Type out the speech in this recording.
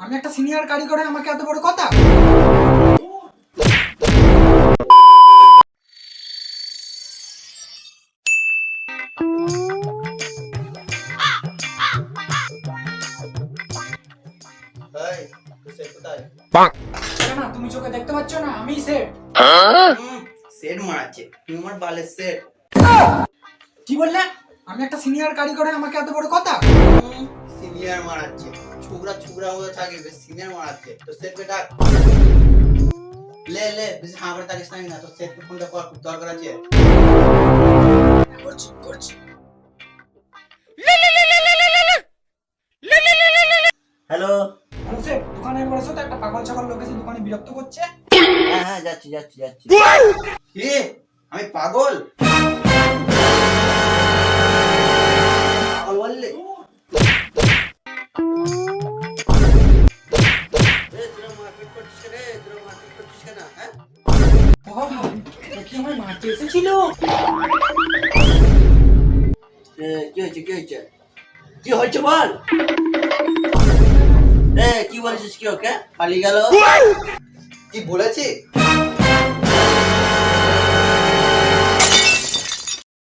আমি একটা সিনিয়র কারিগরে আমাকে এত বড় কথা। না তুমি চোখে দেখতে পাচ্ছ না আমি সেট। সেট মারাচ্ছে তুমি আমার বালের সেট। কি বললে? আমি একটা সিনিয়র কারিগরে আমাকে এত বড় কথা। সিনিয়র মারাচ্ছে ছুকরা ছুকরা মতো থাকে বেশ সিনিয়র মারাচ্ছে তো সেট কে ডাক। লে লে বেশি হাঁ করে থাকিস না তো সেট কে ফোনটা কর খুব দরকার আছে। করছি করছি। হ্যালো। হ্যালো সেট, দোকানে বলেছো তো একটা পাগল ছাগল লোক এসে দোকানে বিরক্ত করছে। হ্যাঁ হ্যাঁ যাচ্ছি যাচ্ছি যাচ্ছি। কি আমি পাগল? পাগল বললে? তোরা মারপিট করছিস রে, তোরা মারপিট করছিস কেন হ্যাঁ? বাবা কি আমার মারতে এসেছিল? কি হয়েছে কি হয়েছে কি হয়েছে বল। কি বলেছিস কি ওকে পালিয়ে গেল? কি বলেছি?